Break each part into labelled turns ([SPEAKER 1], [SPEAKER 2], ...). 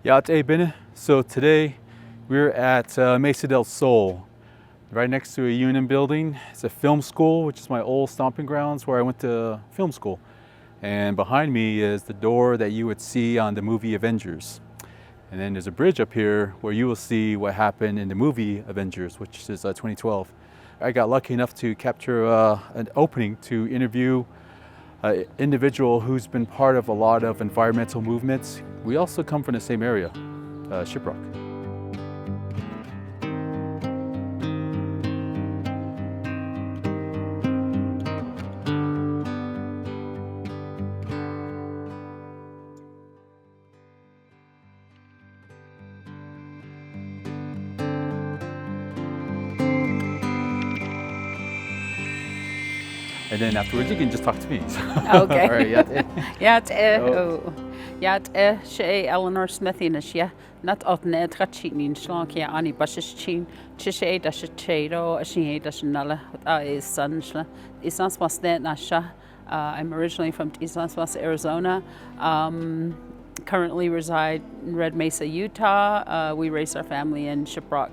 [SPEAKER 1] Ja, bene. So today we're at Mesa del Sol, right next to a union building. It's a film school, which is my old stomping grounds where I went to film school. And behind me is the door that you would see on the movie Avengers. And then there's a bridge up here where you will see what happened in the movie Avengers, which is 2012. I got lucky enough to capture an opening to interview an individual who's been part of a lot of environmental movements. We also come from the same area, Shiprock. And then afterwards, you can just talk to me.
[SPEAKER 2] Okay.
[SPEAKER 1] All right,
[SPEAKER 2] she Eleanor Smith in she not of net chin slank ani bashes chin she dash chedo she dash nala is sunshla isans was net nasha. I'm originally from Islas, Arizona. Currently reside in Red Mesa, Utah. We raise our family in Shiprock,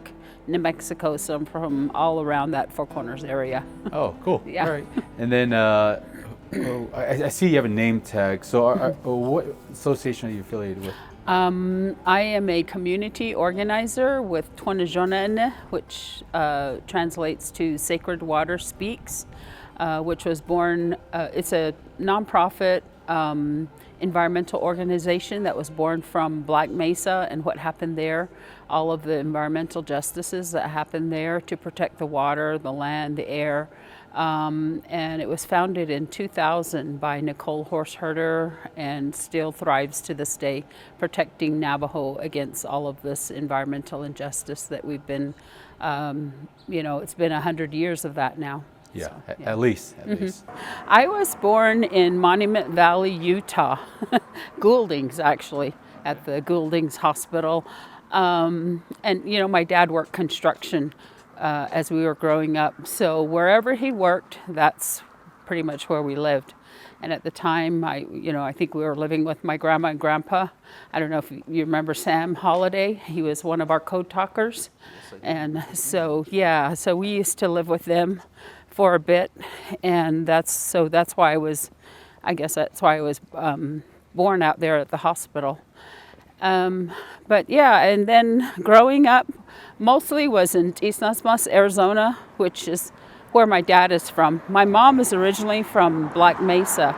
[SPEAKER 2] New Mexico, so I'm from all around that Four Corners area.
[SPEAKER 1] Oh, cool.
[SPEAKER 2] Yeah.
[SPEAKER 1] All right. And then I see you have a name tag. So what association are you affiliated with?
[SPEAKER 2] I am a community organizer with To Nizhoni Ani, which translates to Sacred Water Speaks, which was born, it's a nonprofit environmental organization that was born from Black Mesa and what happened there, all of the environmental justices that happened there to protect the water, the land, the air. And it was founded in 2000 by Nicole Horseherder and still thrives to this day, protecting Navajo against all of this environmental injustice that we've been, it's been 100 years of that now.
[SPEAKER 1] Yeah,
[SPEAKER 2] So,
[SPEAKER 1] at least.
[SPEAKER 2] I was born in Monument Valley, Utah, Gouldings actually, at the Gouldings Hospital. And my dad worked construction as we were growing up. So wherever he worked, that's pretty much where we lived. And at the time, I think we were living with my grandma and grandpa. I don't know if you remember Sam Holiday. He was one of our code talkers. And so we used to live with them for a bit, and that's why I was born out there at the hospital. But yeah, and then growing up, mostly was in Islas, Arizona, which is where my dad is from. My mom is originally from Black Mesa,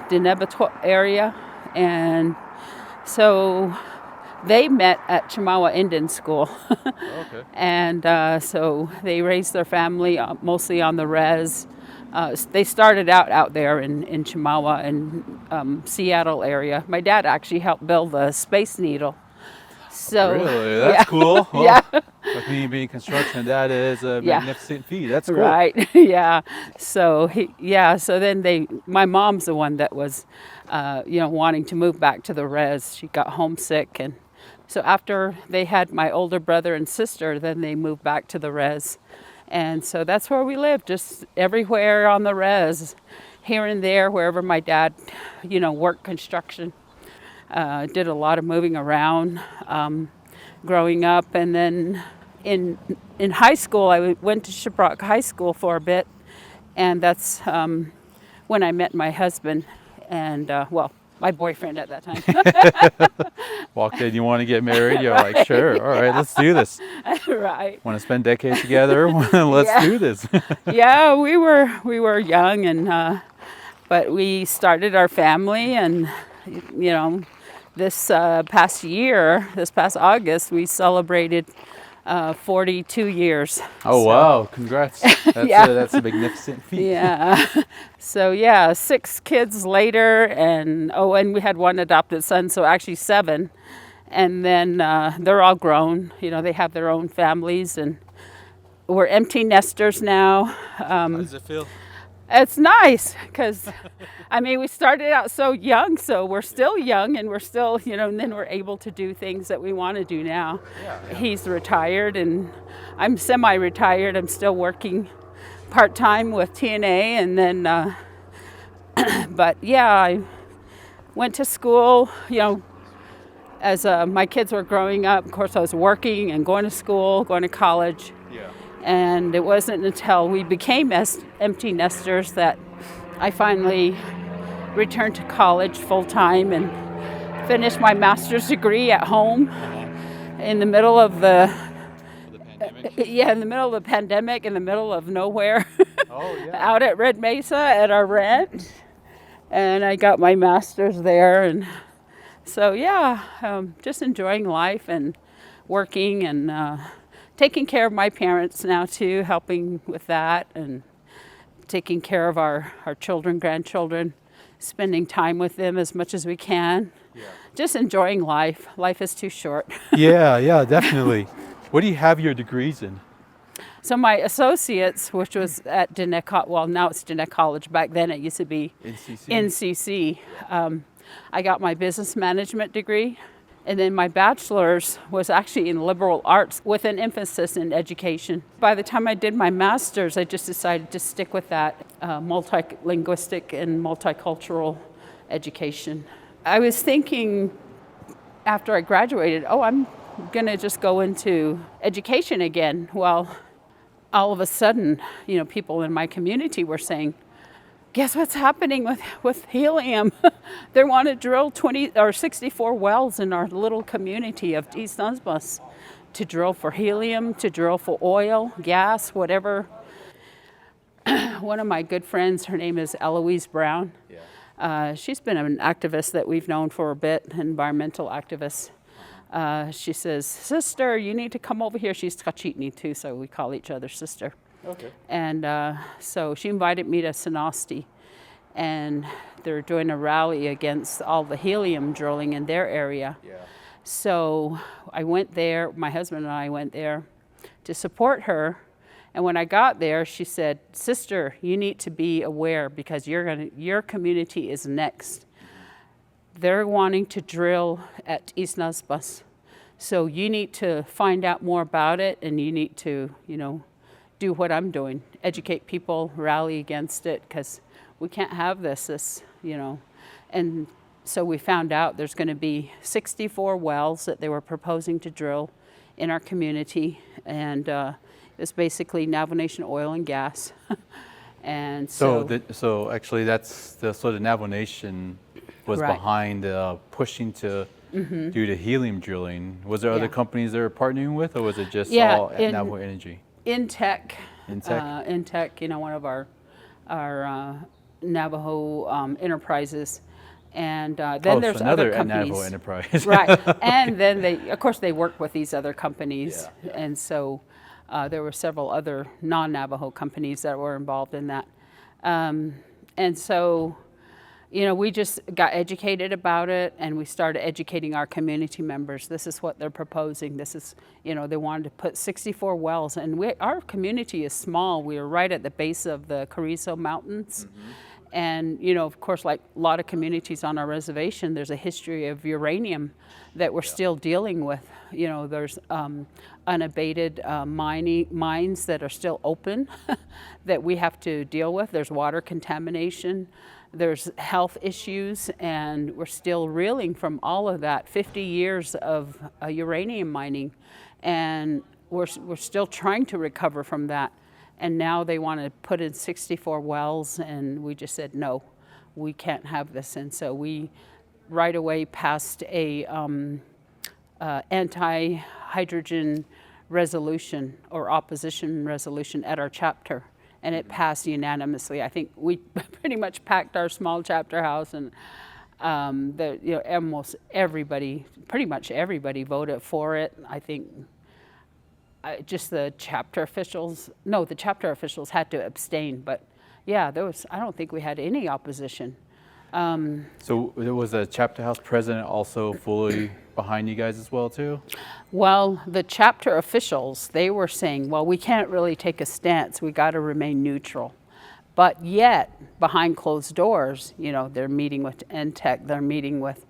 [SPEAKER 2] Denebit area, and so they met at Chemawa Indian School.
[SPEAKER 1] Okay.
[SPEAKER 2] And so they raised their family mostly on the res. They started out there in Chemawa and Seattle area. My dad actually helped build the Space Needle. So,
[SPEAKER 1] Really? That's cool. Well,
[SPEAKER 2] yeah.
[SPEAKER 1] with me being construction, that is a
[SPEAKER 2] Yeah.
[SPEAKER 1] magnificent feat. That's cool.
[SPEAKER 2] Right. Yeah. So So then my mom's the one that was, wanting to move back to the res. She got homesick, and so after they had my older brother and sister, then they moved back to the res. And so that's where we lived, just everywhere on the res, here and there, wherever my dad, worked construction. Did a lot of moving around growing up. And then in high school, I went to Shiprock High School for a bit. And that's when I met my husband and, my boyfriend at that time.
[SPEAKER 1] Walked in, you want to get married? You're like, sure, all right, let's do this.
[SPEAKER 2] Right.
[SPEAKER 1] Want to spend decades together? Let's do this.
[SPEAKER 2] Yeah, we were young, and but we started our family, and this past August, we celebrated 42 years.
[SPEAKER 1] Oh,
[SPEAKER 2] So,
[SPEAKER 1] wow, congrats. That's a magnificent feat.
[SPEAKER 2] Yeah. So 6 kids later, and we had one adopted son, so actually 7. And then they're all grown. They have their own families, and we're empty nesters now.
[SPEAKER 1] How does it feel?
[SPEAKER 2] It's nice because, we started out so young, so we're still young, and we're still, and then we're able to do things that we want to do now.
[SPEAKER 1] Yeah.
[SPEAKER 2] He's retired, and I'm semi-retired. I'm still working part-time with TNA, and then, but yeah, I went to school, as my kids were growing up, of course, I was working and going to school, going to college.
[SPEAKER 1] Yeah.
[SPEAKER 2] And it wasn't until we became empty nesters that I finally returned to college full time and finished my master's degree at home in the middle of the in the middle of the pandemic, in the middle of nowhere, out at Red Mesa at our ranch, and I got my master's there, and so just enjoying life and working and taking care of my parents now too, helping with that and taking care of our children, grandchildren, spending time with them as much as we can. Yeah. Just enjoying life. Life is too short.
[SPEAKER 1] Yeah, definitely. What do you have your degrees in?
[SPEAKER 2] So my associates, which was at Diné, well, now it's Diné College. Back then it used to be NCC. I got my business management degree. And then my bachelor's was actually in liberal arts with an emphasis in education. By the time I did my master's, I just decided to stick with that multilinguistic and multicultural education. I was thinking after I graduated, I'm going to just go into education again. Well, all of a sudden, people in my community were saying, guess what's happening with helium? They want to drill 20 or 64 wells in our little community of East Nizhoni to drill for helium, to drill for oil, gas, whatever. One of my good friends, her name is Eloise Brown. Yeah. She's been an activist that we've known for a bit, an environmental activist. She says, sister, you need to come over here. She's Kachitni too, so we call each other sister. Okay. And so she invited me to Sonosti, and they're doing a rally against all the helium drilling in their area. Yeah. So I went there, my husband and I went there to support her. And when I got there, she said, sister, you need to be aware because your community is next. They're wanting to drill at East Nizhoni. So you need to find out more about it, and you need to, do what I'm doing, educate people, rally against it, because we can't have this. And so we found out there's going to be 64 wells that they were proposing to drill in our community, and it's basically Navajo Nation oil and gas. And so
[SPEAKER 1] actually that's the Navajo Nation was behind pushing to do the helium drilling. Was there other companies they were partnering with, or was it just all Navajo Energy?
[SPEAKER 2] Intech, one of our Navajo enterprises, and then there's other companies.
[SPEAKER 1] Navajo enterprise,
[SPEAKER 2] right? And then they work with these other companies, and so there were several other non-Navajo companies that were involved in that, and so. We just got educated about it, and we started educating our community members. This is what they're proposing. This is, they wanted to put 64 wells, and our community is small. We are right at the base of the Carrizo Mountains. Mm-hmm. And, of course, like a lot of communities on our reservation, there's a history of uranium that we're still dealing with. There's unabated mines that are still open that we have to deal with. There's water contamination. There's health issues, and we're still reeling from all of that. 50 years of uranium mining, and we're still trying to recover from that. And now they want to put in 64 wells, and we just said, no, we can't have this. And so we right away passed a anti-hydrogen resolution or opposition resolution at our chapter. And it passed unanimously. I think we pretty much packed our small chapter house, and almost everybody, pretty much everybody voted for it. I think just the chapter officials had to abstain. But I don't think we had any opposition.
[SPEAKER 1] So there was a chapter house president also fully behind you guys as well too?
[SPEAKER 2] Well, the chapter officials, they were saying, well, we can't really take a stance. We got to remain neutral. But yet, behind closed doors, they're meeting with NTEC, they're meeting with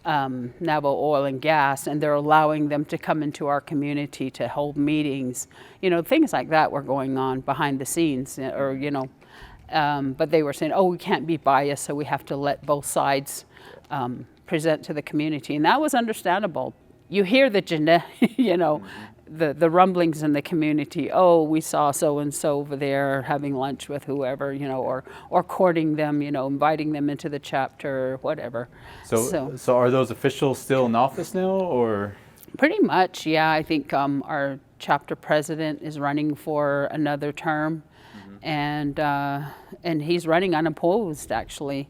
[SPEAKER 2] Navajo Oil and Gas, and they're allowing them to come into our community to hold meetings. Things like that were going on behind the scenes, but they were saying, we can't be biased, so we have to let both sides present to the community, and that was understandable. You hear the the rumblings in the community. Oh, we saw so and so over there having lunch with whoever, or courting them, inviting them into the chapter, or whatever.
[SPEAKER 1] So are those officials still in office now, or?
[SPEAKER 2] Pretty much, yeah. I think our chapter president is running for another term, and he's running unopposed, actually.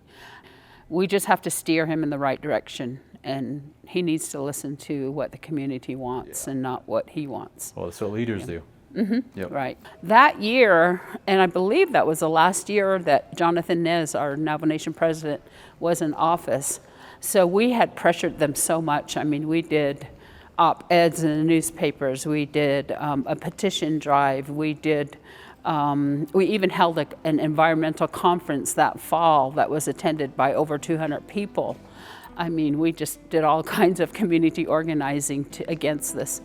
[SPEAKER 2] We just have to steer him in the right direction, and he needs to listen to what the community wants and not what he wants.
[SPEAKER 1] Well, that's what leaders do. Yep.
[SPEAKER 2] Right. That year, and I believe that was the last year that Jonathan Nez, our Navajo Nation president, was in office. So we had pressured them so much. I mean, we did op-eds in the newspapers. We did a petition drive. We even held an environmental conference that fall that was attended by over 200 people. I mean, we just did all kinds of community organizing against this.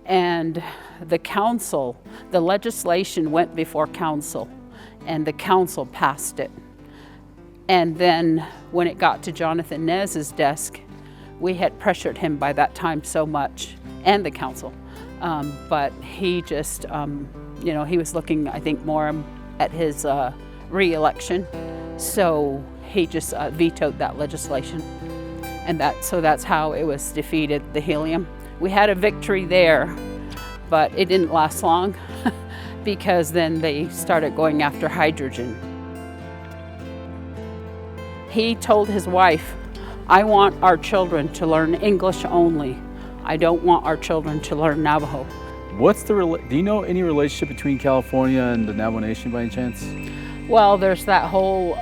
[SPEAKER 2] And the legislation went before council, and the council passed it. And then when it got to Jonathan Nez's desk, we had pressured him by that time so much, and the council. But he just, he was looking, I think, more at his re-election. So he just vetoed that legislation. And so that's how it was defeated, the helium. We had a victory there, but it didn't last long because then they started going after hydrogen. He told his wife, I want our children to learn English only. I don't want our children to learn Navajo.
[SPEAKER 1] Do you know any relationship between California and the Navajo Nation by any chance?
[SPEAKER 2] Well, there's that whole,